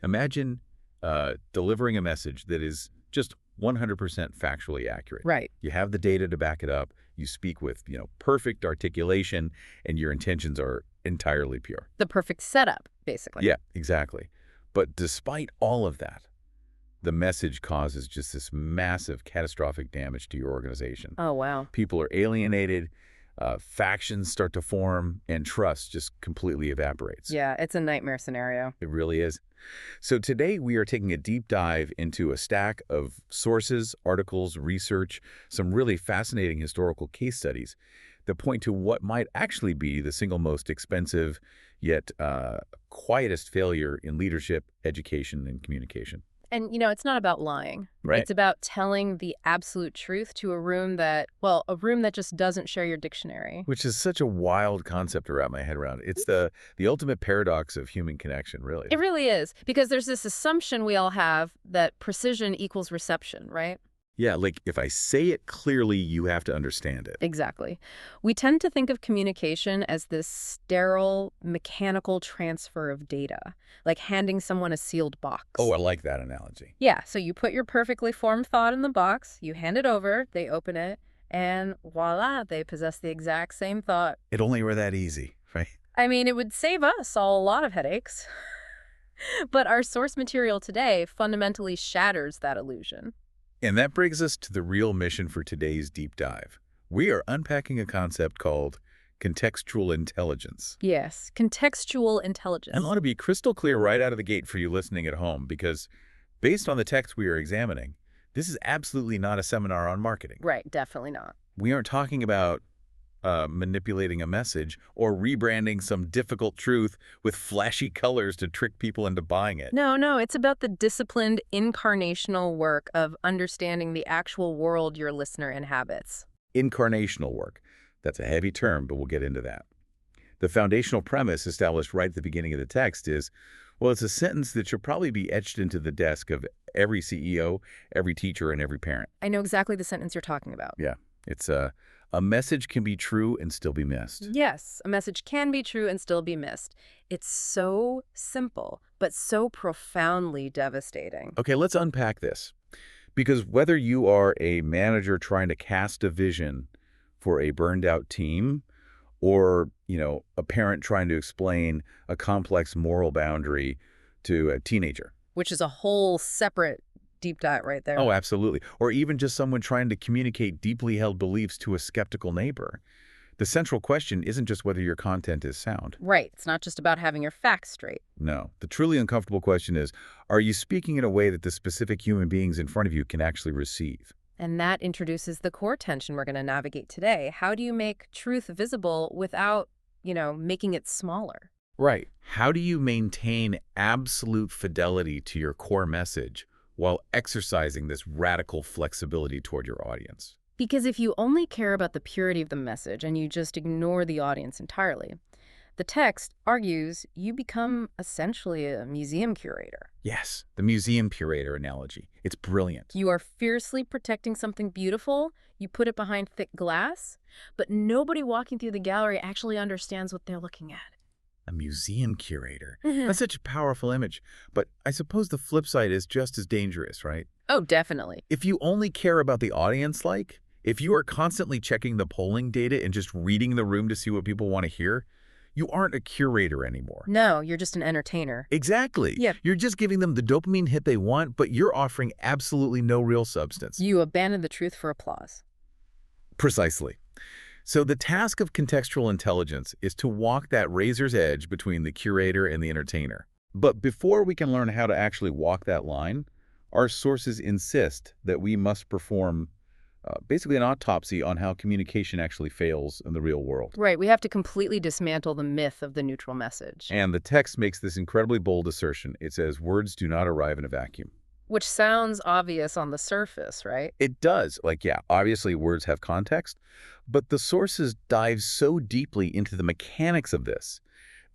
Imagine delivering a message that is just 100% factually accurate. Right. You have the data to back it up. You speak with, perfect articulation, and your intentions are entirely pure. The perfect setup, basically. Yeah, exactly. But despite all of that, the message causes just this massive catastrophic damage to your organization. Oh, wow. People are alienated, factions start to form, and trust just completely evaporates. Yeah, it's a nightmare scenario. It really is. So today we are taking a deep dive into a stack of sources, articles, research, some really fascinating historical case studies that point to what might actually be the single most expensive yet quietest failure in leadership, education, and communication. And, it's not about lying. Right. It's about telling the absolute truth to a room that just doesn't share your dictionary. Which is such a wild concept to wrap my head around. It's the ultimate paradox of human connection, really. It really is, because there's this assumption we all have that precision equals reception, right? Yeah, like if I say it clearly, you have to understand it. Exactly. We tend to think of communication as this sterile, mechanical transfer of data, like handing someone a sealed box. Oh, I like that analogy. Yeah, so you put your perfectly formed thought in the box, you hand it over, they open it, and voila, they possess the exact same thought. It only were that easy, right? I mean, it would save us all a lot of headaches. But our source material today fundamentally shatters that illusion. And that brings us to the real mission for today's deep dive. We are unpacking a concept called contextual intelligence. Yes, contextual intelligence. And I want to be crystal clear right out of the gate for you listening at home, because based on the text we are examining, this is absolutely not a seminar on marketing. Right, definitely not. We aren't talking about manipulating a message or rebranding some difficult truth with flashy colors to trick people into buying it. No, it's about the disciplined, incarnational work of understanding the actual world your listener inhabits. Incarnational work. That's a heavy term, but we'll get into that. The foundational premise established right at the beginning of the text is, well, it's a sentence that should probably be etched into the desk of every CEO, every teacher, and every parent. I know exactly the sentence you're talking about. Yeah, it's a message can be true and still be missed. Yes, a message can be true and still be missed. It's so simple, but so profoundly devastating. Okay, let's unpack this. Because whether you are a manager trying to cast a vision for a burned-out team, or, a parent trying to explain a complex moral boundary to a teenager. Which is a whole separate deep dive right there. Oh, absolutely. Or even just someone trying to communicate deeply held beliefs to a skeptical neighbor. The central question isn't just whether your content is sound. Right. It's not just about having your facts straight. No. The truly uncomfortable question is, are you speaking in a way that the specific human beings in front of you can actually receive? And that introduces the core tension we're going to navigate today. How do you make truth visible without, making it smaller? Right. How do you maintain absolute fidelity to your core message while exercising this radical flexibility toward your audience? Because if you only care about the purity of the message and you just ignore the audience entirely, the text argues you become essentially a museum curator. Yes, the museum curator analogy. It's brilliant. You are fiercely protecting something beautiful, you put it behind thick glass, but nobody walking through the gallery actually understands what they're looking at. A museum curator. That's such a powerful image. But I suppose the flip side is just as dangerous, right? Oh, definitely. If you only care about the audience, if you are constantly checking the polling data and just reading the room to see what people want to hear, you aren't a curator anymore. No, you're just an entertainer. Exactly. Yep. You're just giving them the dopamine hit they want, but you're offering absolutely no real substance. You abandon the truth for applause. Precisely. So the task of contextual intelligence is to walk that razor's edge between the curator and the entertainer. But before we can learn how to actually walk that line, our sources insist that we must perform basically an autopsy on how communication actually fails in the real world. Right, we have to completely dismantle the myth of the neutral message. And the text makes this incredibly bold assertion. It says, words do not arrive in a vacuum. Which sounds obvious on the surface, right? It does. Obviously words have context, but the sources dive so deeply into the mechanics of this.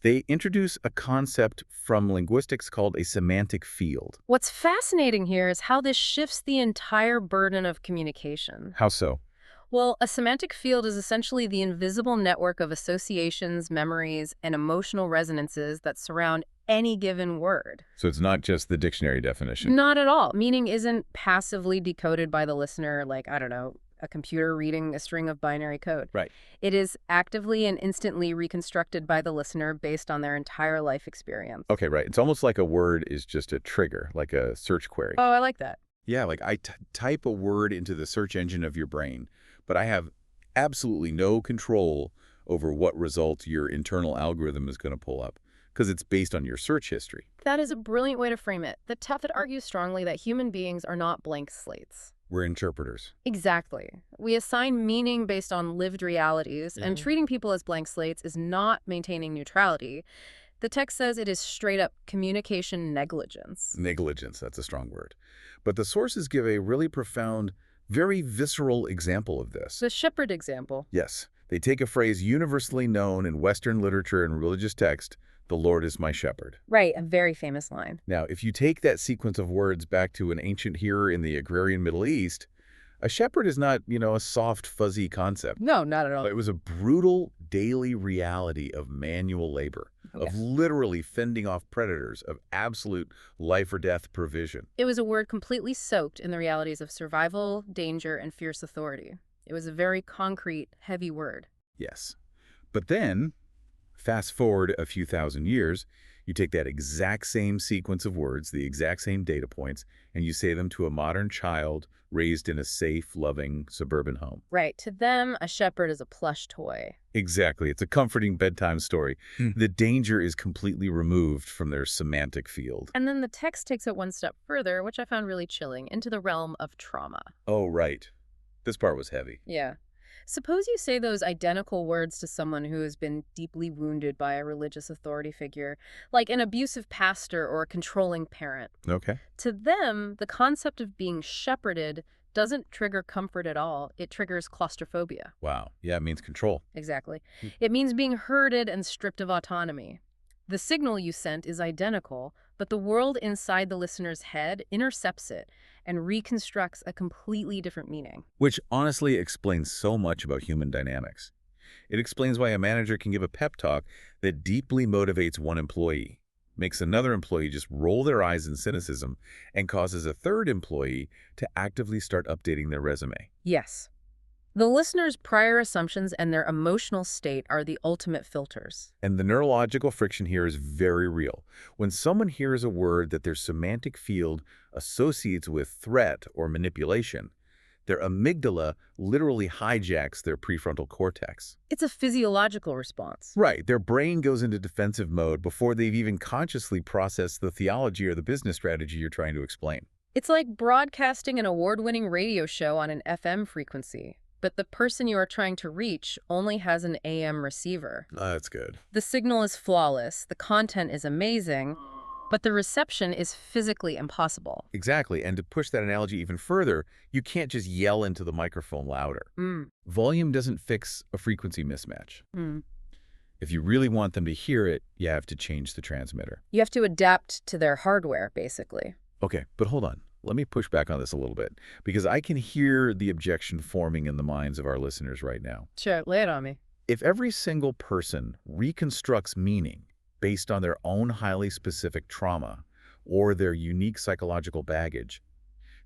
They introduce a concept from linguistics called a semantic field. What's fascinating here is how this shifts the entire burden of communication. How so? Well, a semantic field is essentially the invisible network of associations, memories, and emotional resonances that surround any given word. So it's not just the dictionary definition. Not at all. Meaning isn't passively decoded by the listener like, I don't know, a computer reading a string of binary code. Right. It is actively and instantly reconstructed by the listener based on their entire life experience. Okay, right. It's almost like a word is just a trigger, like a search query. Oh, I like that. Yeah, like I type a word into the search engine of your brain, but I have absolutely no control over what result your internal algorithm is going to pull up because it's based on your search history. That is a brilliant way to frame it. The Tefet argues strongly that human beings are not blank slates. We're interpreters. Exactly. We assign meaning based on lived realities, and treating people as blank slates is not maintaining neutrality. The text says it is straight up communication negligence. Negligence, that's a strong word. But the sources give a really profound, very visceral example of this. The shepherd example. Yes, they take a phrase universally known in Western literature and religious text, "The Lord is my shepherd." Right, a very famous line. Now, if you take that sequence of words back to an ancient hearer in the agrarian Middle East, a shepherd is not, a soft, fuzzy concept. No, not at all. It was a brutal daily reality of manual labor, of literally fending off predators, of absolute life or death provision. It was a word completely soaked in the realities of survival, danger, and fierce authority. It was a very concrete, heavy word. Yes. But then, fast forward a few thousand years, you take that exact same sequence of words, the exact same data points, and you say them to a modern child raised in a safe, loving, suburban home. Right. To them, a shepherd is a plush toy. Exactly. It's a comforting bedtime story. The danger is completely removed from their semantic field. And then the text takes it one step further, which I found really chilling, into the realm of trauma. Oh, right. This part was heavy. Yeah. Suppose you say those identical words to someone who has been deeply wounded by a religious authority figure, like an abusive pastor or a controlling parent. Okay. To them, the concept of being shepherded doesn't trigger comfort at all. It triggers claustrophobia. Wow. Yeah, it means control. Exactly. It means being herded and stripped of autonomy. The signal you sent is identical, but the world inside the listener's head intercepts it and reconstructs a completely different meaning. Which honestly explains so much about human dynamics. It explains why a manager can give a pep talk that deeply motivates one employee, makes another employee just roll their eyes in cynicism, and causes a third employee to actively start updating their resume. Yes. The listener's prior assumptions and their emotional state are the ultimate filters. And the neurological friction here is very real. When someone hears a word that their semantic field associates with threat or manipulation, their amygdala literally hijacks their prefrontal cortex. It's a physiological response. Right. Their brain goes into defensive mode before they've even consciously processed the theology or the business strategy you're trying to explain. It's like broadcasting an award-winning radio show on an FM frequency, but the person you are trying to reach only has an AM receiver. That's good. The signal is flawless, the content is amazing, but the reception is physically impossible. Exactly. And to push that analogy even further, you can't just yell into the microphone louder. Volume doesn't fix a frequency mismatch. If you really want them to hear it, you have to change the transmitter. You have to adapt to their hardware, basically. Okay, but hold on. Let me push back on this a little bit, because I can hear the objection forming in the minds of our listeners right now. Sure, lay it on me. If every single person reconstructs meaning based on their own highly specific trauma or their unique psychological baggage,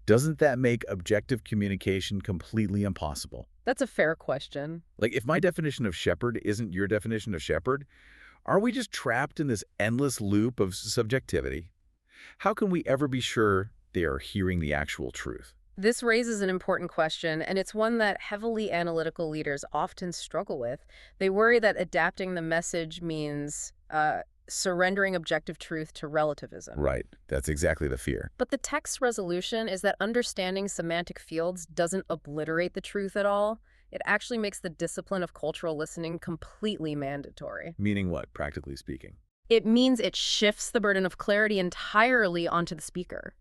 doesn't that make objective communication completely impossible? That's a fair question. Like, if my definition of shepherd isn't your definition of shepherd, are we just trapped in this endless loop of subjectivity? How can we ever be sure they are hearing the actual truth? This raises an important question, and it's one that heavily analytical leaders often struggle with. They worry that adapting the message means surrendering objective truth to relativism. Right. That's exactly the fear. But the text's resolution is that understanding semantic fields doesn't obliterate the truth at all. It actually makes the discipline of cultural listening completely mandatory. Meaning what, practically speaking? It means it shifts the burden of clarity entirely onto the speaker.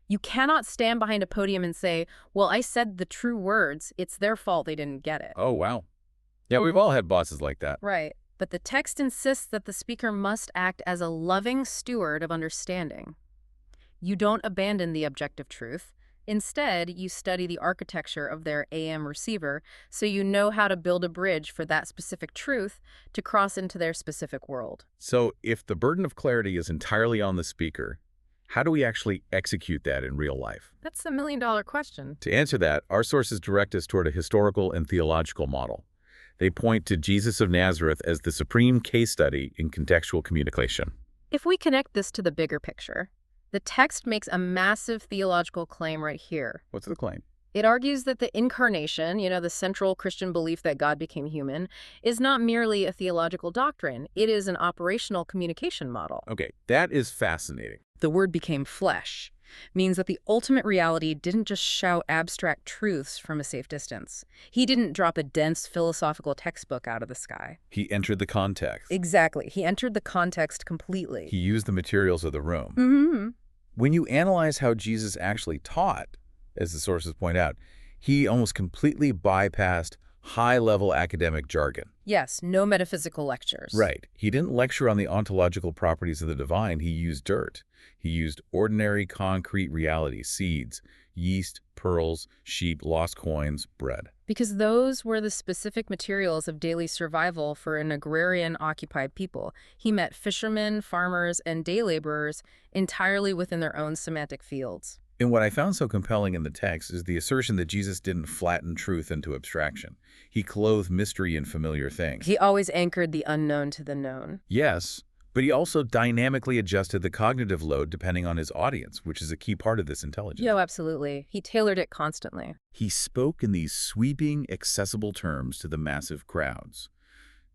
You cannot stand behind a podium and say, well, I said the true words. It's their fault they didn't get it. Oh, wow. Yeah, we've all had bosses like that. Right. But the text insists that the speaker must act as a loving steward of understanding. You don't abandon the objective truth. Instead, you study the architecture of their AM receiver so you know how to build a bridge for that specific truth to cross into their specific world. So if the burden of clarity is entirely on the speaker, how do we actually execute that in real life? That's a million-dollar question. To answer that, our sources direct us toward a historical and theological model. They point to Jesus of Nazareth as the supreme case study in contextual communication. If we connect this to the bigger picture, the text makes a massive theological claim right here. What's the claim? It argues that the incarnation, the central Christian belief that God became human, is not merely a theological doctrine. It is an operational communication model. Okay, that is fascinating. The word became flesh means that the ultimate reality didn't just shout abstract truths from a safe distance. He didn't drop a dense philosophical textbook out of the sky. He entered the context. Exactly. He entered the context completely. He used the materials of the room. Mm-hmm. When you analyze how Jesus actually taught, as the sources point out, he almost completely bypassed high-level academic jargon. Yes, no metaphysical lectures. Right. He didn't lecture on the ontological properties of the divine. He used dirt. He used ordinary concrete reality, seeds, yeast, pearls, sheep, lost coins, bread. Because those were the specific materials of daily survival for an agrarian-occupied people. He met fishermen, farmers, and day laborers entirely within their own semantic fields. And what I found so compelling in the text is the assertion that Jesus didn't flatten truth into abstraction. He clothed mystery in familiar things. He always anchored the unknown to the known. Yes, but he also dynamically adjusted the cognitive load depending on his audience, which is a key part of this intelligence. Yo, absolutely. He tailored it constantly. He spoke in these sweeping, accessible terms to the massive crowds.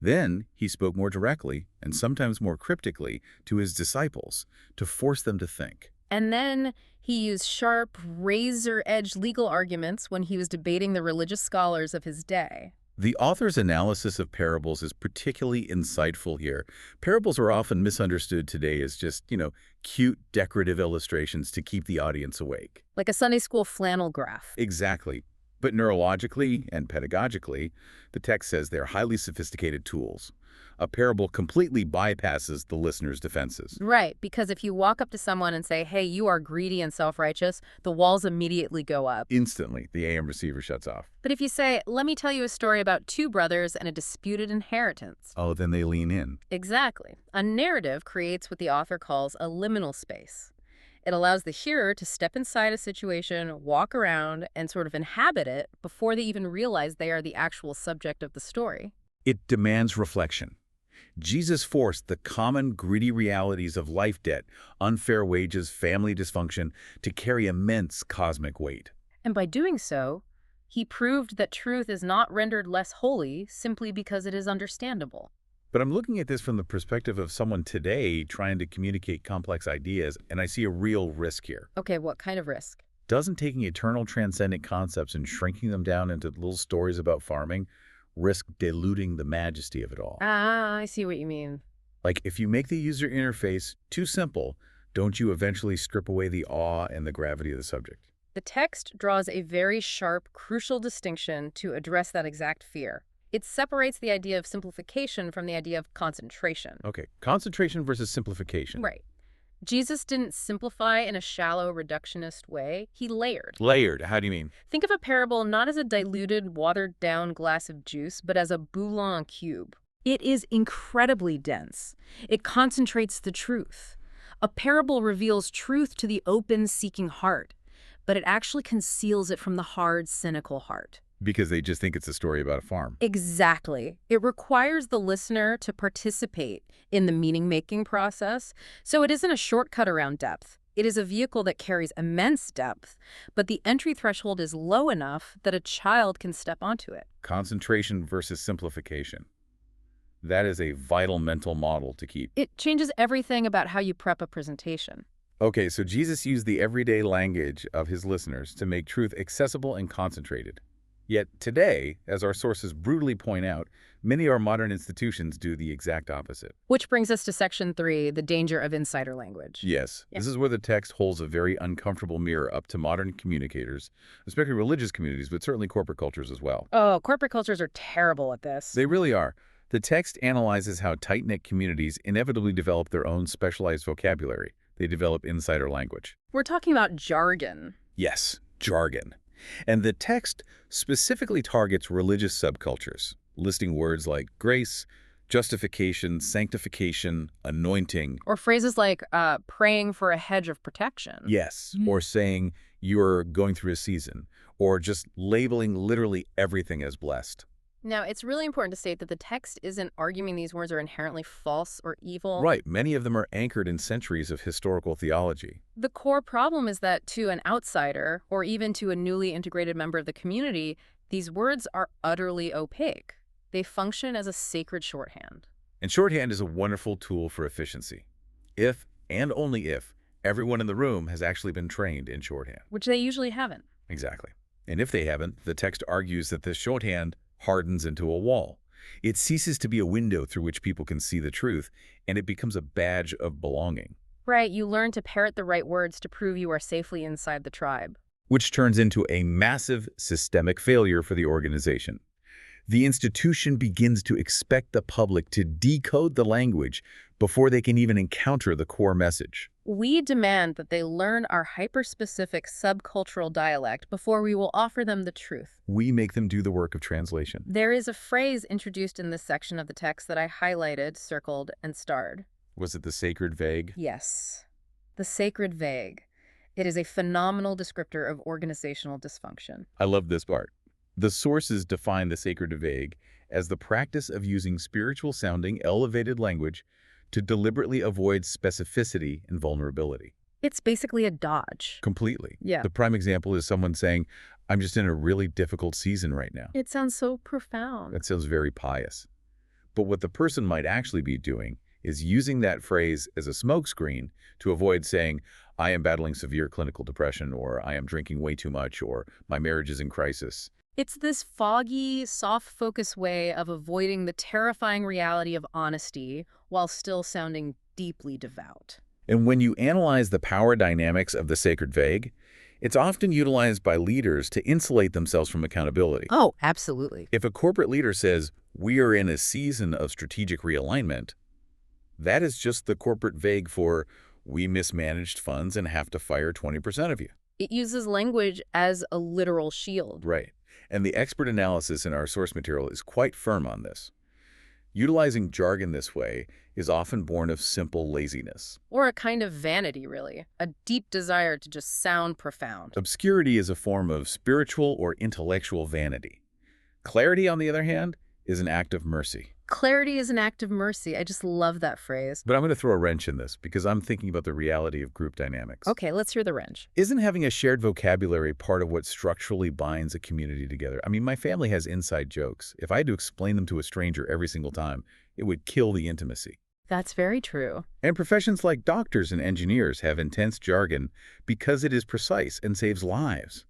Then he spoke more directly, and sometimes more cryptically, to his disciples to force them to think. And then he used sharp, razor-edge legal arguments when he was debating the religious scholars of his day. The author's analysis of parables is particularly insightful here. Parables are often misunderstood today as just, cute, decorative illustrations to keep the audience awake. Like a Sunday school flannel graph. Exactly. But neurologically and pedagogically, the text says they're highly sophisticated tools. A parable completely bypasses the listener's defenses. Right, because if you walk up to someone and say, hey, you are greedy and self-righteous, the walls immediately go up. Instantly, the AM receiver shuts off. But if you say, let me tell you a story about two brothers and a disputed inheritance. Oh, then they lean in. Exactly. A narrative creates what the author calls a liminal space. It allows the hearer to step inside a situation, walk around, and sort of inhabit it before they even realize they are the actual subject of the story. It demands reflection. Jesus forced the common gritty realities of life debt, unfair wages, family dysfunction to carry immense cosmic weight. And by doing so, he proved that truth is not rendered less holy simply because it is understandable. But I'm looking at this from the perspective of someone today trying to communicate complex ideas, and I see a real risk here. Okay, what kind of risk? Doesn't taking eternal transcendent concepts and shrinking them down into little stories about farming risk diluting the majesty of it all? Ah, I see what you mean. Like, if you make the user interface too simple, don't you eventually strip away the awe and the gravity of the subject? The text draws a very sharp, crucial distinction to address that exact fear. It separates the idea of simplification from the idea of concentration. Okay, concentration versus simplification. Right. Jesus didn't simplify in a shallow, reductionist way. He layered. Layered, how do you mean? Think of a parable not as a diluted, watered-down glass of juice, but as a bouillon cube. It is incredibly dense. It concentrates the truth. A parable reveals truth to the open, seeking heart, but it actually conceals it from the hard, cynical heart. Because they just think it's a story about a farm. Exactly. It requires the listener to participate in the meaning-making process, so it isn't a shortcut around depth. It is a vehicle that carries immense depth, but the entry threshold is low enough that a child can step onto it. Concentration versus simplification. That is a vital mental model to keep. It changes everything about how you prep a presentation. Okay, so Jesus used the everyday language of his listeners to make truth accessible and concentrated. Yet today, as our sources brutally point out, many of our modern institutions do the exact opposite. Which brings us to Section 3, the danger of insider language. Yes, this is where the text holds a very uncomfortable mirror up to modern communicators, especially religious communities, but certainly corporate cultures as well. Oh, corporate cultures are terrible at this. They really are. The text analyzes how tight-knit communities inevitably develop their own specialized vocabulary. They develop insider language. We're talking about jargon. Yes. jargon. And the text specifically targets religious subcultures, listing words like grace, justification, sanctification, anointing. Or phrases like praying for a hedge of protection. Yes, or saying you're going through a season, or just labeling literally everything as blessed. Now, it's really important to state that the text isn't arguing these words are inherently false or evil. Right, many of them are anchored in centuries of historical theology. The core problem is that to an outsider, or even to a newly integrated member of the community, these words are utterly opaque. They function as a sacred shorthand. And shorthand is a wonderful tool for efficiency, if, and only if, everyone in the room has actually been trained in shorthand. Which they usually haven't. Exactly. And if they haven't, the text argues that this shorthand hardens into a wall. It ceases to be a window through which people can see the truth, and it becomes a badge of belonging. Right, you learn to parrot the right words to prove you are safely inside the tribe. Which turns into a massive systemic failure for the organization. The institution begins to expect the public to decode the language before they can even encounter the core message. We demand that they learn our hyper-specific subcultural dialect before we will offer them the truth. We make them do the work of translation. There is a phrase introduced in this section of the text that I highlighted, circled, and starred. Was it the sacred vague? Yes. The sacred vague. It is a phenomenal descriptor of organizational dysfunction. I love this part. The sources define the sacred vague as the practice of using spiritual-sounding, elevated language to deliberately avoid specificity and vulnerability. It's basically a dodge. Completely. Yeah. The prime example is someone saying, I'm just in a really difficult season right now. It sounds so profound. That sounds very pious. But what the person might actually be doing is using that phrase as a smokescreen to avoid saying, I am battling severe clinical depression, or I am drinking way too much, or my marriage is in crisis. It's this foggy, soft-focus way of avoiding the terrifying reality of honesty while still sounding deeply devout. And when you analyze the power dynamics of the sacred vague, it's often utilized by leaders to insulate themselves from accountability. Oh, absolutely. If a corporate leader says, we are in a season of strategic realignment, that is just the corporate vague for, we mismanaged funds and have to fire 20% of you. It uses language as a literal shield. Right. And the expert analysis in our source material is quite firm on this. Utilizing jargon this way is often born of simple laziness. Or a kind of vanity, really. A deep desire to just sound profound. Obscurity is a form of spiritual or intellectual vanity. Clarity, on the other hand, is an act of mercy. Clarity is an act of mercy. I just love that phrase. But I'm going to throw a wrench in this because I'm thinking about the reality of group dynamics. Okay, let's hear the wrench. Isn't having a shared vocabulary part of what structurally binds a community together? I mean, my family has inside jokes. If I had to explain them to a stranger every single time, it would kill the intimacy. That's very true. And professions like doctors and engineers have intense jargon because it is precise and saves lives.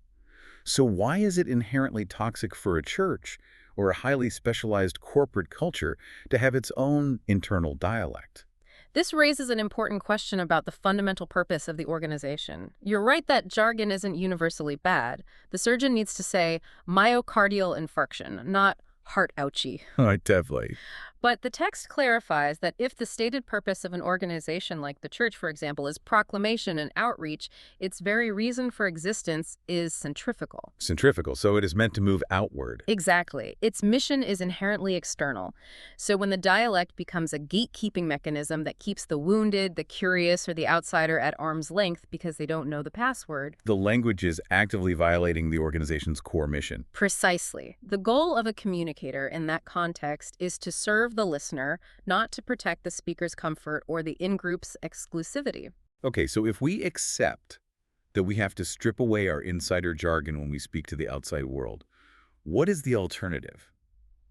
So why is it inherently toxic for a church or a highly specialized corporate culture to have its own internal dialect? This raises an important question about the fundamental purpose of the organization. You're right that jargon isn't universally bad. The surgeon needs to say myocardial infarction, not heart ouchie. Definitely. But the text clarifies that if the stated purpose of an organization like the church, for example, is proclamation and outreach, its very reason for existence is centrifugal. Centrifugal, so it is meant to move outward. Exactly. Its mission is inherently external. So when the dialect becomes a gatekeeping mechanism that keeps the wounded, the curious, or the outsider at arm's length because they don't know the password, The language is actively violating the organization's core mission. precisely. The goal of a communicator in that context is to serve the listener, not to protect the speaker's comfort or the in-group's exclusivity. Okay, so if we accept that we have to strip away our insider jargon when we speak to the outside world, what is the alternative?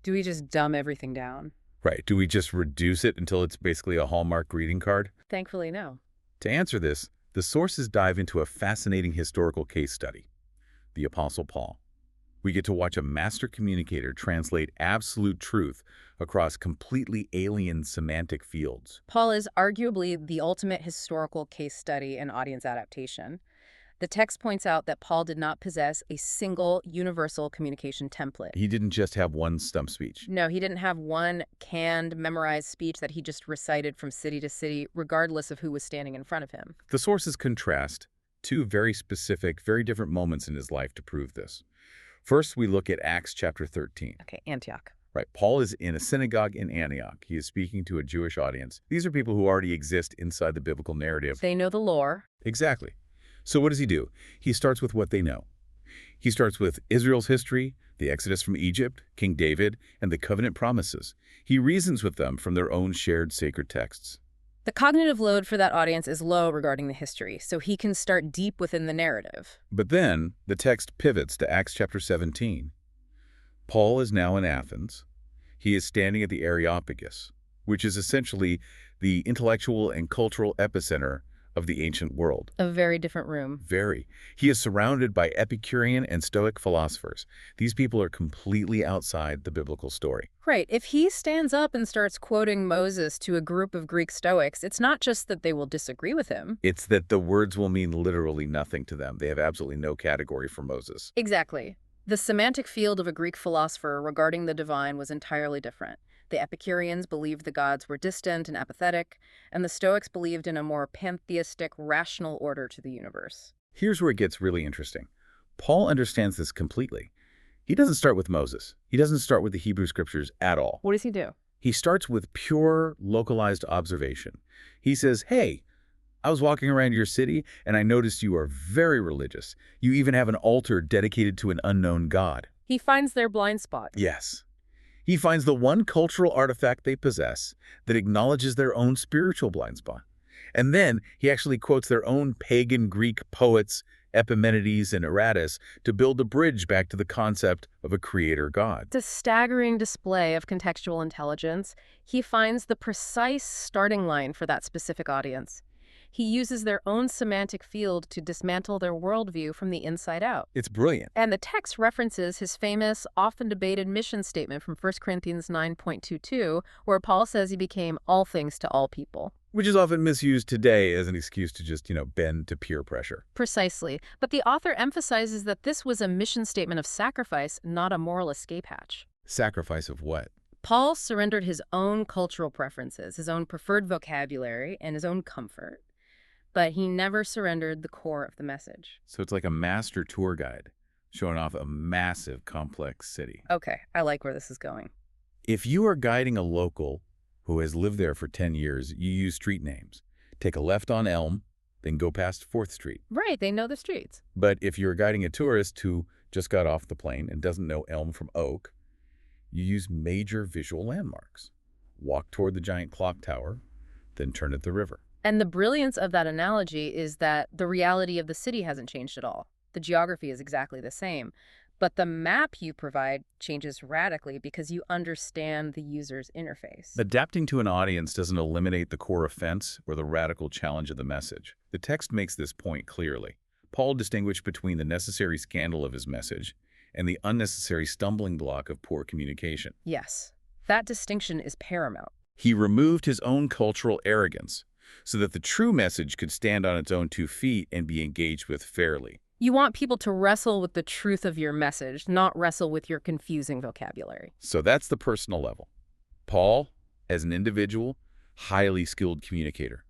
Do we just dumb everything down? Right, do we just reduce it until it's basically a Hallmark greeting card? Thankfully, no. To answer this, the sources dive into a fascinating historical case study, the Apostle Paul. We get to watch a master communicator translate absolute truth across completely alien semantic fields. Paul is arguably the ultimate historical case study in audience adaptation. The text points out that Paul did not possess a single universal communication template. He didn't just have one stump speech. No, he didn't have one canned, memorized speech that he just recited from city to city, regardless of who was standing in front of him. The sources contrast two very specific, very different moments in his life to prove this. First, we look at Acts chapter 13. Okay, Antioch. Right. Paul is in a synagogue in Antioch. He is speaking to a Jewish audience. These are people who already exist inside the biblical narrative. They know the lore. Exactly. So what does he do? He starts with what they know. He starts with Israel's history, the Exodus from Egypt, King David, and the covenant promises. He reasons with them from their own shared sacred texts. The cognitive load for that audience is low regarding the history, so he can start deep within the narrative. But then the text pivots to Acts chapter 17. Paul is now in Athens. He is standing at the Areopagus, which is essentially the intellectual and cultural epicenter of the ancient world. A very different room. Very. He is surrounded by Epicurean and Stoic philosophers. These people are completely outside the biblical story. Right. If he stands up and starts quoting Moses to a group of Greek Stoics, it's not just that they will disagree with him. It's that the words will mean literally nothing to them. They have absolutely no category for Moses. Exactly. The semantic field of a Greek philosopher regarding the divine was entirely different. The Epicureans believed the gods were distant and apathetic, and the Stoics believed in a more pantheistic, rational order to the universe. Here's where it gets really interesting. Paul understands this completely. He doesn't start with Moses. He doesn't start with the Hebrew scriptures at all. What does he do? He starts with pure, localized observation. He says, hey, I was walking around your city, and I noticed you are very religious. You even have an altar dedicated to an unknown god. He finds their blind spot. Yes. He finds the one cultural artifact they possess that acknowledges their own spiritual blind spot. And then he actually quotes their own pagan Greek poets, Epimenides and Aratus, to build a bridge back to the concept of a creator god. It's a staggering display of contextual intelligence. He finds the precise starting line for that specific audience. He uses their own semantic field to dismantle their worldview from the inside out. It's brilliant. And the text references his famous, often debated mission statement from 1 Corinthians 9:22, where Paul says he became all things to all people. Which is often misused today as an excuse to just, bend to peer pressure. Precisely. But the author emphasizes that this was a mission statement of sacrifice, not a moral escape hatch. Sacrifice of what? Paul surrendered his own cultural preferences, his own preferred vocabulary, and his own comfort. But he never surrendered the core of the message. So it's like a master tour guide showing off a massive, complex city. Okay, I like where this is going. If you are guiding a local who has lived there for 10 years, you use street names. Take a left on Elm, then go past 4th Street. Right, they know the streets. But if you're guiding a tourist who just got off the plane and doesn't know Elm from Oak, you use major visual landmarks. Walk toward the giant clock tower, then turn at the river. And the brilliance of that analogy is that the reality of the city hasn't changed at all. The geography is exactly the same. But the map you provide changes radically because you understand the user's interface. Adapting to an audience doesn't eliminate the core offense or the radical challenge of the message. The text makes this point clearly. Paul distinguished between the necessary scandal of his message and the unnecessary stumbling block of poor communication. Yes, that distinction is paramount. He removed his own cultural arrogance so that the true message could stand on its own 2 feet and be engaged with fairly. You want people to wrestle with the truth of your message, not wrestle with your confusing vocabulary. So that's the personal level. Paul, as an individual, highly skilled communicator.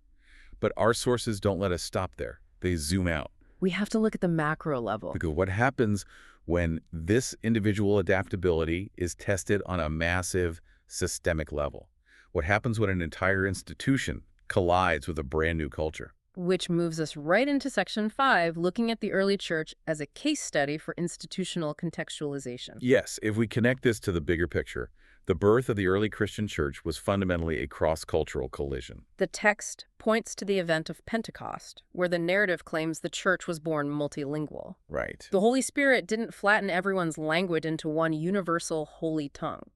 But our sources don't let us stop there. They zoom out. We have to look at the macro level. Because what happens when this individual adaptability is tested on a massive systemic level? What happens when an entire institution collides with a brand new culture? Which moves us right into Section 5, looking at the early church as a case study for institutional contextualization. Yes, if we connect this to the bigger picture, the birth of the early Christian church was fundamentally a cross-cultural collision. The text points to the event of Pentecost, where the narrative claims the church was born multilingual. Right. The Holy Spirit didn't flatten everyone's language into one universal holy tongue.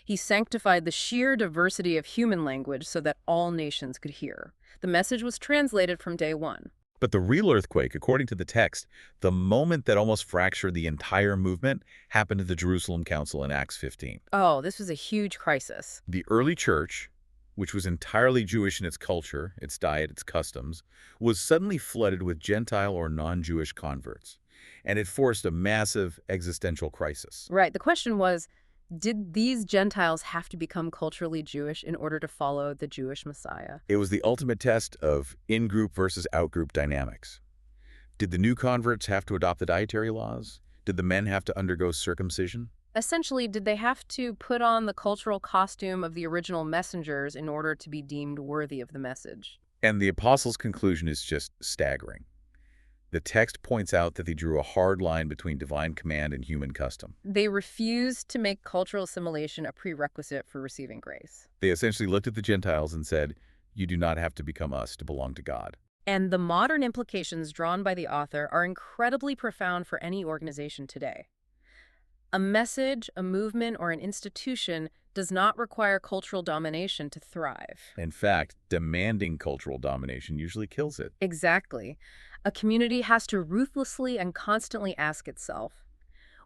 He sanctified the sheer diversity of human language so that all nations could hear. The message was translated from day one. But the real earthquake, according to the text, the moment that almost fractured the entire movement, happened at the Jerusalem Council in Acts 15. Oh, this was a huge crisis. The early church, which was entirely Jewish in its culture, its diet, its customs, was suddenly flooded with Gentile or non-Jewish converts. And it forced a massive existential crisis. Right. The question was, did these Gentiles have to become culturally Jewish in order to follow the Jewish Messiah? It was the ultimate test of in-group versus out-group dynamics. Did the new converts have to adopt the dietary laws? Did the men have to undergo circumcision? Essentially, did they have to put on the cultural costume of the original messengers in order to be deemed worthy of the message? And the apostles' conclusion is just staggering. The text points out that they drew a hard line between divine command and human custom. They refused to make cultural assimilation a prerequisite for receiving grace. They essentially looked at the Gentiles and said, "You do not have to become us to belong to God." And the modern implications drawn by the author are incredibly profound for any organization today. A message, a movement, or an institution does not require cultural domination to thrive. In fact, demanding cultural domination usually kills it. Exactly. A community has to ruthlessly and constantly ask itself,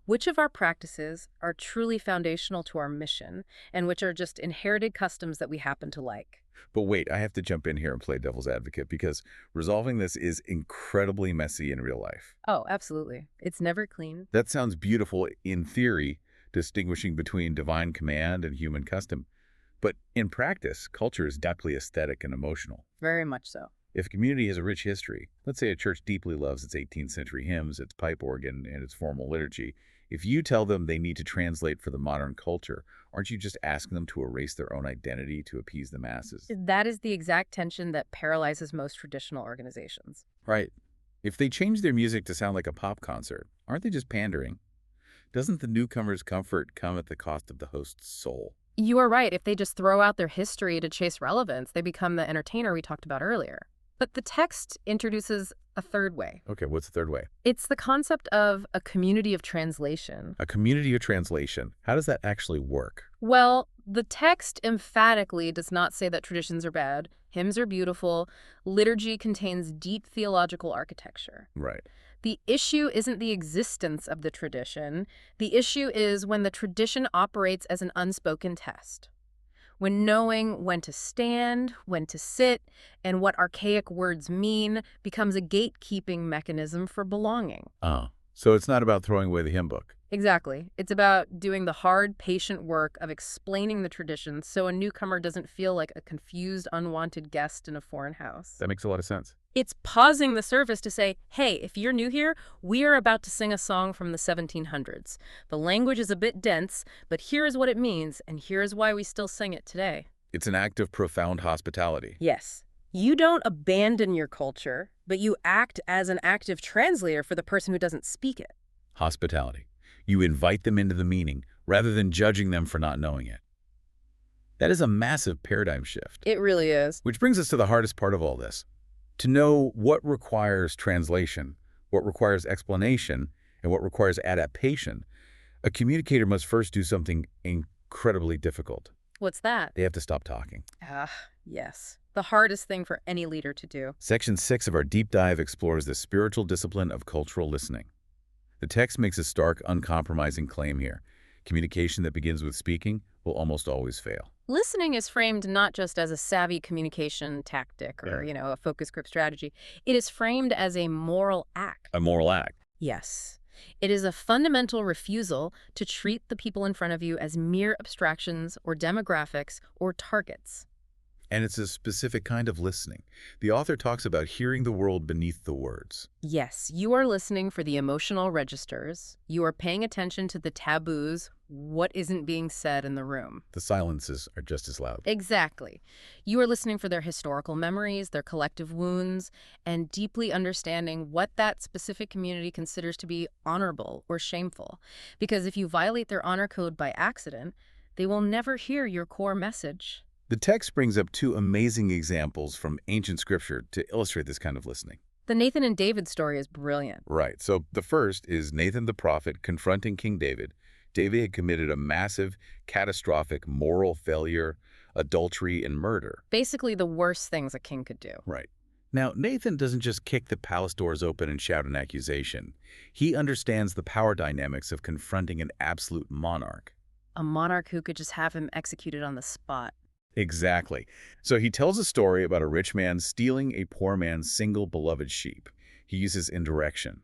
which of our practices are truly foundational to our mission, and which are just inherited customs that we happen to like? But wait, I have to jump in here and play devil's advocate because resolving this is incredibly messy in real life. Oh, absolutely. It's never clean. That sounds beautiful in theory, distinguishing between divine command and human custom. But in practice, culture is deeply aesthetic and emotional. Very much so. If a community has a rich history, let's say a church deeply loves its 18th century hymns, its pipe organ, and its formal liturgy, if you tell them they need to translate for the modern culture, aren't you just asking them to erase their own identity to appease the masses? That is the exact tension that paralyzes most traditional organizations. Right. If they change their music to sound like a pop concert, aren't they just pandering? Doesn't the newcomer's comfort come at the cost of the host's soul? You are right. If they just throw out their history to chase relevance, they become the entertainer we talked about earlier. But the text introduces a third way. Okay, what's the third way? It's the concept of a community of translation. A community of translation. How does that actually work? Well, the text emphatically does not say that traditions are bad. Hymns are beautiful. Liturgy contains deep theological architecture. Right. The issue isn't the existence of the tradition. The issue is when the tradition operates as an unspoken test. When knowing when to stand, when to sit, and what archaic words mean becomes a gatekeeping mechanism for belonging. Oh, so it's not about throwing away the hymn book. Exactly. It's about doing the hard, patient work of explaining the tradition so a newcomer doesn't feel like a confused, unwanted guest in a foreign house. That makes a lot of sense. It's pausing the service to say, hey, if you're new here, we are about to sing a song from the 1700s. The language is a bit dense, but here is what it means, and here is why we still sing it today. It's an act of profound hospitality. Yes. You don't abandon your culture, but you act as an active translator for the person who doesn't speak it. Hospitality. You invite them into the meaning rather than judging them for not knowing it. That is a massive paradigm shift. It really is. Which brings us to the hardest part of all this. To know what requires translation, what requires explanation, and what requires adaptation, a communicator must first do something incredibly difficult. What's that? They have to stop talking. Yes. The hardest thing for any leader to do. Section 6 of our deep dive explores the spiritual discipline of cultural listening. The text makes a stark, uncompromising claim here. Communication that begins with speaking will almost always fail. Listening is framed not just as a savvy communication tactic or, a focus group strategy. It is framed as a moral act. A moral act. Yes. It is a fundamental refusal to treat the people in front of you as mere abstractions or demographics or targets. And it's a specific kind of listening. The author talks about hearing the world beneath the words. Yes, you are listening for the emotional registers. You are paying attention to the taboos, what isn't being said in the room. The silences are just as loud. Exactly. You are listening for their historical memories, their collective wounds, and deeply understanding what that specific community considers to be honorable or shameful. Because if you violate their honor code by accident, they will never hear your core message. The text brings up two amazing examples from ancient scripture to illustrate this kind of listening. The Nathan and David story is brilliant. Right. So the first is Nathan the prophet confronting King David. David had committed a massive, catastrophic moral failure, adultery, and murder. Basically the worst things a king could do. Right. Now, Nathan doesn't just kick the palace doors open and shout an accusation. He understands the power dynamics of confronting an absolute monarch. A monarch who could just have him executed on the spot. Exactly. So he tells a story about a rich man stealing a poor man's single beloved sheep. He uses indirection.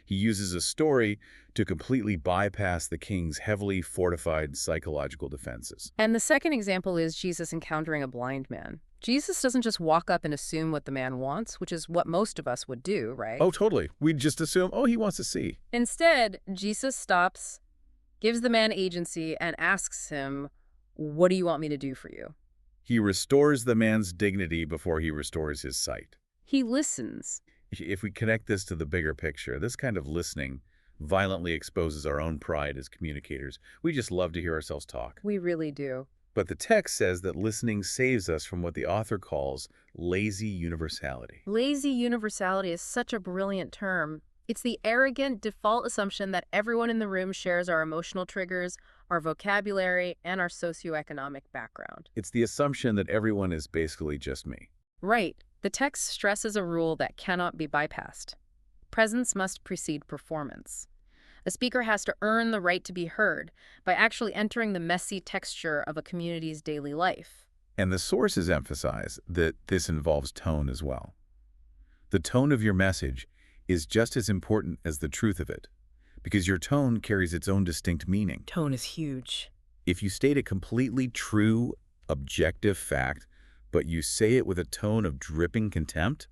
He uses a story to completely bypass the king's heavily fortified psychological defenses. And the second example is Jesus encountering a blind man. Jesus doesn't just walk up and assume what the man wants, which is what most of us would do, right? Oh, totally. We'd just assume, oh, he wants to see. Instead, Jesus stops, gives the man agency, and asks him, "What do you want me to do for you?" He restores the man's dignity before he restores his sight. He listens. If we connect this to the bigger picture, this kind of listening violently exposes our own pride as communicators. We just love to hear ourselves talk. We really do. But the text says that listening saves us from what the author calls lazy universality. Lazy universality is such a brilliant term. It's the arrogant default assumption that everyone in the room shares our emotional triggers, our vocabulary, and our socioeconomic background. It's the assumption that everyone is basically just me. Right. The text stresses a rule that cannot be bypassed. Presence must precede performance. A speaker has to earn the right to be heard by actually entering the messy texture of a community's daily life. And the sources emphasize that this involves tone as well. The tone of your message is just as important as the truth of it, because your tone carries its own distinct meaning. Tone is huge. If you state a completely true, objective fact, but you say it with a tone of dripping contempt,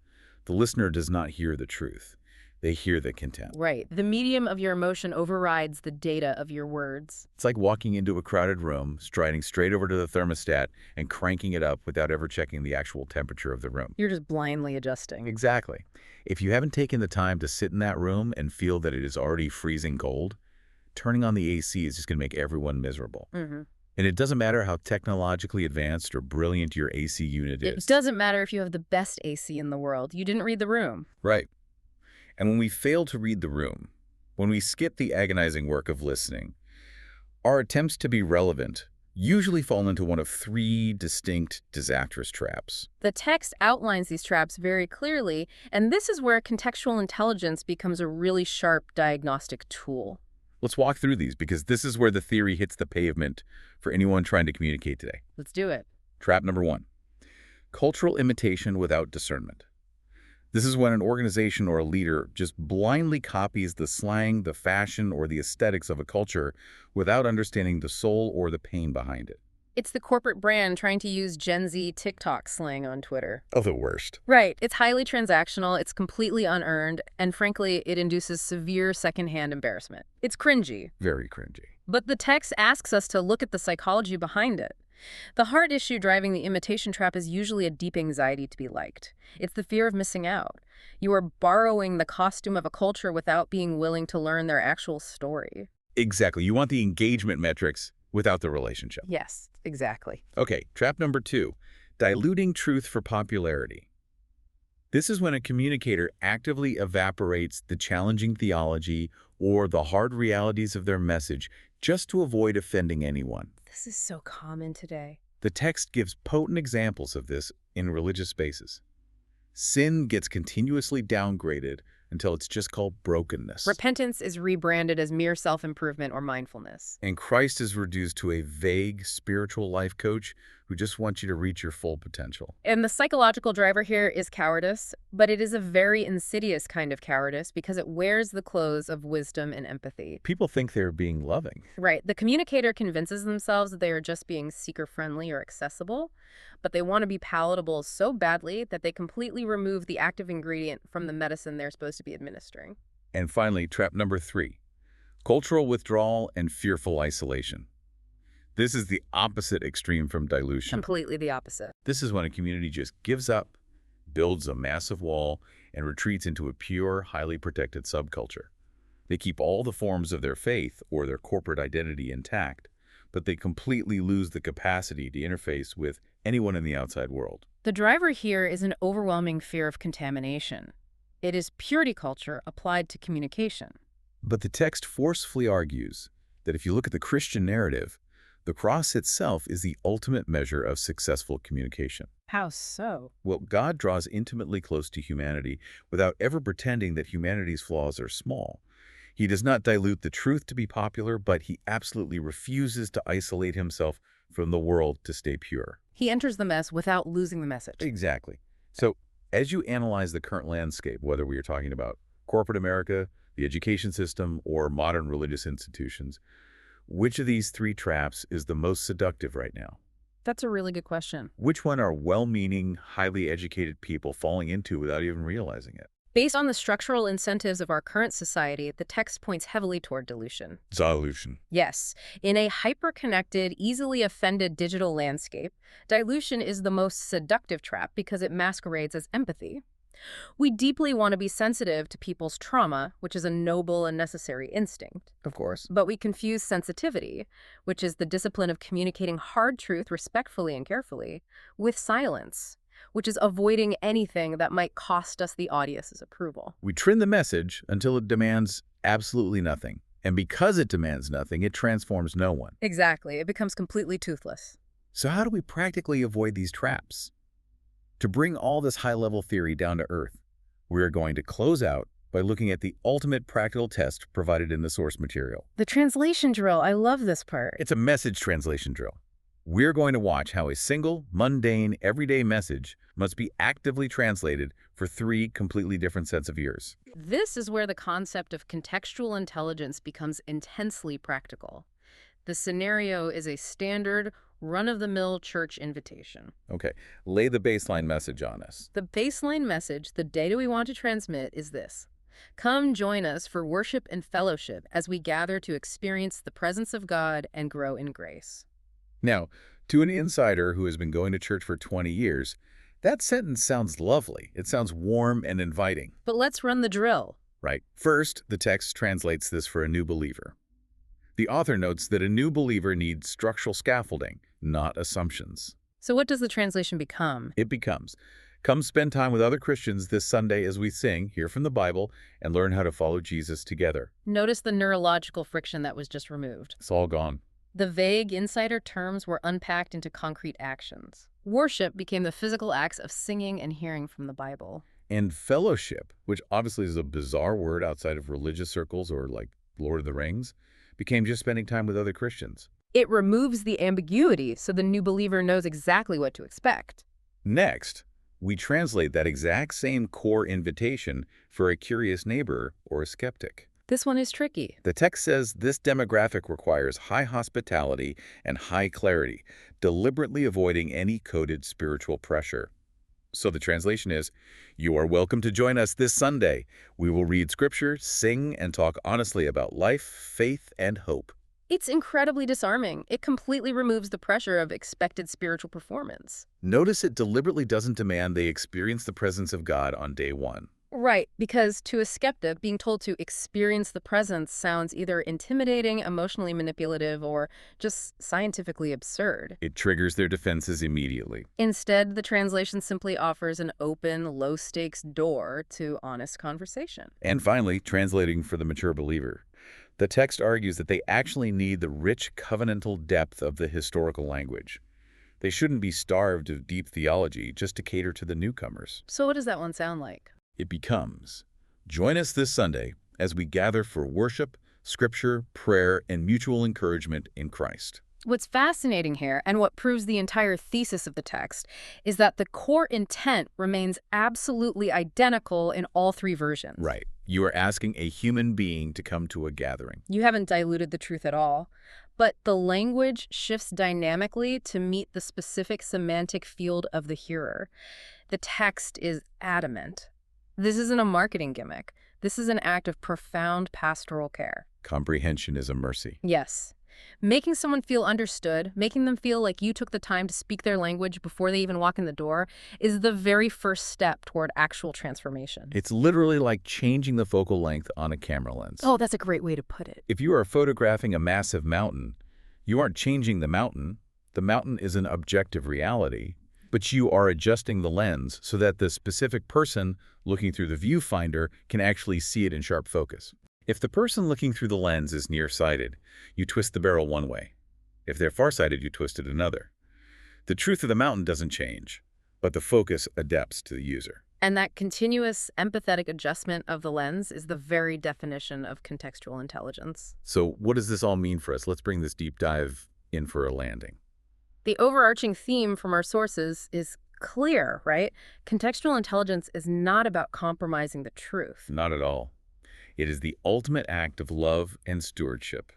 the listener does not hear the truth. They hear the contempt. Right. The medium of your emotion overrides the data of your words. It's like walking into a crowded room, striding straight over to the thermostat and cranking it up without ever checking the actual temperature of the room. You're just blindly adjusting. Exactly. If you haven't taken the time to sit in that room and feel that it is already freezing cold, turning on the AC is just going to make everyone miserable. And it doesn't matter how technologically advanced or brilliant your AC unit is. It doesn't matter if you have the best AC in the world. You didn't read the room. Right. And when we fail to read the room, when we skip the agonizing work of listening, our attempts to be relevant usually fall into one of three distinct disastrous traps. The text outlines these traps very clearly, and this is where contextual intelligence becomes a really sharp diagnostic tool. Let's walk through these because this is where the theory hits the pavement for anyone trying to communicate today. Let's do it. Trap number 1, cultural imitation without discernment. This is when an organization or a leader just blindly copies the slang, the fashion, or the aesthetics of a culture without understanding the soul or the pain behind it. It's the corporate brand trying to use Gen Z TikTok slang on Twitter. Oh, the worst. Right. It's highly transactional, it's completely unearned, and frankly, it induces severe secondhand embarrassment. It's cringy. Very cringy. But the text asks us to look at the psychology behind it. The hard issue driving the imitation trap is usually a deep anxiety to be liked. It's the fear of missing out. You are borrowing the costume of a culture without being willing to learn their actual story. Exactly. You want the engagement metrics without the relationship. Yes, exactly. Okay, trap number 2, diluting truth for popularity. This is when a communicator actively evaporates the challenging theology or the hard realities of their message just to avoid offending anyone. This is so common today. The text gives potent examples of this in religious spaces. Sin gets continuously downgraded until it's just called brokenness. Repentance is rebranded as mere self-improvement or mindfulness. And Christ is reduced to a vague spiritual life coach who just wants you to reach your full potential. And the psychological driver here is cowardice, but it is a very insidious kind of cowardice because it wears the clothes of wisdom and empathy. People think they're being loving. Right. The communicator convinces themselves that they are just being seeker-friendly or accessible, but they want to be palatable so badly that they completely remove the active ingredient from the medicine they're supposed to be administering. And finally, trap number 3, cultural withdrawal and fearful isolation. This is the opposite extreme from dilution. Completely the opposite. This is when a community just gives up, builds a massive wall, and retreats into a pure, highly protected subculture. They keep all the forms of their faith or their corporate identity intact, but they completely lose the capacity to interface with anyone in the outside world. The driver here is an overwhelming fear of contamination. It is purity culture applied to communication. But the text forcefully argues that if you look at the Christian narrative, the cross itself is the ultimate measure of successful communication. How so? Well, God draws intimately close to humanity without ever pretending that humanity's flaws are small. He does not dilute the truth to be popular, but he absolutely refuses to isolate himself from the world to stay pure. He enters the mess without losing the message. Exactly. So as you analyze the current landscape, whether we are talking about corporate America, the education system, or modern religious institutions, which of these 3 traps is the most seductive right now? That's a really good question. Which one are well-meaning, highly educated people falling into without even realizing it? Based on the structural incentives of our current society, the text points heavily toward dilution. Dilution. Yes, in a hyper-connected, easily offended digital landscape, dilution is the most seductive trap because it masquerades as empathy. We deeply want to be sensitive to people's trauma, which is a noble and necessary instinct. Of course. But we confuse sensitivity, which is the discipline of communicating hard truth respectfully and carefully, with silence, which is avoiding anything that might cost us the audience's approval. We trim the message until it demands absolutely nothing. And because it demands nothing, it transforms no one. Exactly. It becomes completely toothless. So how do we practically avoid these traps? To bring all this high-level theory down to earth, we are going to close out by looking at the ultimate practical test provided in the source material. The translation drill. I love this part. It's a message translation drill. We're going to watch how a single, mundane, everyday message must be actively translated for 3 completely different sets of ears. This is where the concept of contextual intelligence becomes intensely practical. The scenario is a standard, run-of-the-mill church invitation. Okay, lay the baseline message on us. The baseline message, the data we want to transmit, is this. Come join us for worship and fellowship as we gather to experience the presence of God and grow in grace. Now, to an insider who has been going to church for 20 years, that sentence sounds lovely. It sounds warm and inviting. But let's run the drill. Right. First, the text translates this for a new believer. The author notes that a new believer needs structural scaffolding, not assumptions. So what does the translation become? It becomes, come spend time with other Christians this Sunday as we sing, hear from the Bible, and learn how to follow Jesus together. Notice the neurological friction that was just removed. It's all gone. The vague insider terms were unpacked into concrete actions. Worship became the physical acts of singing and hearing from the Bible. And fellowship, which obviously is a bizarre word outside of religious circles or like Lord of the Rings, became just spending time with other Christians. It removes the ambiguity so the new believer knows exactly what to expect. Next, we translate that exact same core invitation for a curious neighbor or a skeptic. This one is tricky. The text says this demographic requires high hospitality and high clarity, deliberately avoiding any coded spiritual pressure. So the translation is, you are welcome to join us this Sunday. We will read scripture, sing, and talk honestly about life, faith, and hope. It's incredibly disarming. It completely removes the pressure of expected spiritual performance. Notice it deliberately doesn't demand they experience the presence of God on day one. Right, because to a skeptic, being told to experience the presence sounds either intimidating, emotionally manipulative, or just scientifically absurd. It triggers their defenses immediately. Instead, the translation simply offers an open, low-stakes door to honest conversation. And finally, translating for the mature believer. The text argues that they actually need the rich covenantal depth of the historical language. They shouldn't be starved of deep theology just to cater to the newcomers. So what does that one sound like? It becomes, join us this Sunday as we gather for worship, scripture, prayer, and mutual encouragement in Christ. What's fascinating here, and what proves the entire thesis of the text, is that the core intent remains absolutely identical in all 3 versions. Right. You are asking a human being to come to a gathering. You haven't diluted the truth at all. But the language shifts dynamically to meet the specific semantic field of the hearer. The text is adamant. This isn't a marketing gimmick. This is an act of profound pastoral care. Comprehension is a mercy. Yes. Making someone feel understood, making them feel like you took the time to speak their language before they even walk in the door, is the very first step toward actual transformation. It's literally like changing the focal length on a camera lens. Oh, that's a great way to put it. If you are photographing a massive mountain, you aren't changing the mountain. The mountain is an objective reality, but you are adjusting the lens so that the specific person looking through the viewfinder can actually see it in sharp focus. If the person looking through the lens is nearsighted, you twist the barrel one way. If they're farsighted, you twist it another. The truth of the mountain doesn't change, but the focus adapts to the user. And that continuous empathetic adjustment of the lens is the very definition of contextual intelligence. So what does this all mean for us? Let's bring this deep dive in for a landing. The overarching theme from our sources is clear, right? Contextual intelligence is not about compromising the truth. Not at all. It is the ultimate act of love and stewardship.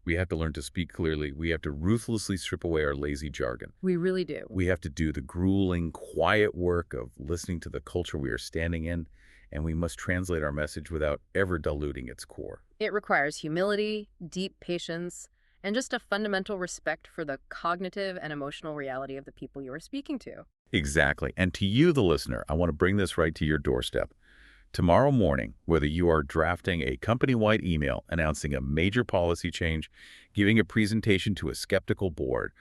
We have to learn to speak clearly. We have to ruthlessly strip away our lazy jargon. We really do. We have to do the grueling, quiet work of listening to the culture we are standing in, and we must translate our message without ever diluting its core. It requires humility, deep patience, and just a fundamental respect for the cognitive and emotional reality of the people you are speaking to. Exactly. And to you, the listener, I want to bring this right to your doorstep. Tomorrow morning, whether you are drafting a company-wide email announcing a major policy change, giving a presentation to a skeptical board,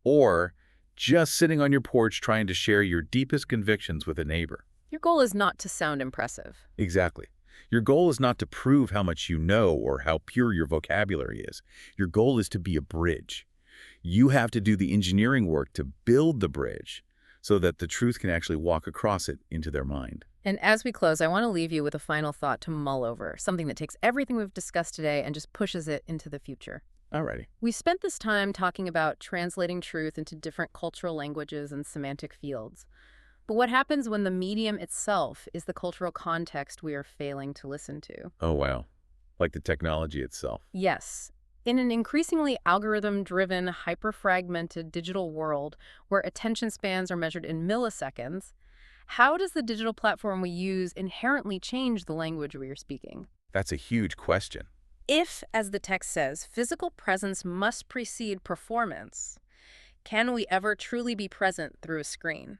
or just sitting on your porch trying to share your deepest convictions with a neighbor. Your goal is not to sound impressive. Exactly. Your goal is not to prove how much you know or how pure your vocabulary is. Your goal is to be a bridge. You have to do the engineering work to build the bridge so that the truth can actually walk across it into their mind. And as we close, I want to leave you with a final thought to mull over, something that takes everything we've discussed today and just pushes it into the future. Alrighty. We spent this time talking about translating truth into different cultural languages and semantic fields. But what happens when the medium itself is the cultural context we are failing to listen to? Oh, wow. Like the technology itself. Yes. In an increasingly algorithm-driven, hyper-fragmented digital world where attention spans are measured in milliseconds, how does the digital platform we use inherently change the language we are speaking? That's a huge question. If, as the text says, physical presence must precede performance, can we ever truly be present through a screen?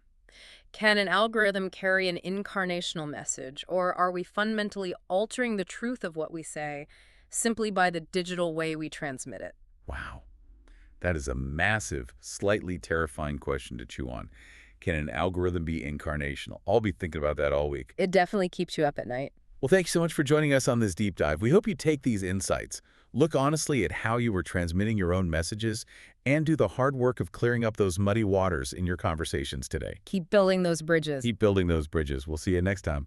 Can an algorithm carry an incarnational message, or are we fundamentally altering the truth of what we say simply by the digital way we transmit it? Wow. That is a massive, slightly terrifying question to chew on. Can an algorithm be incarnational? I'll be thinking about that all week. It definitely keeps you up at night. Well, thank you so much for joining us on this deep dive. We hope you take these insights, look honestly at how you were transmitting your own messages, and do the hard work of clearing up those muddy waters in your conversations today. Keep building those bridges. Keep building those bridges. We'll see you next time.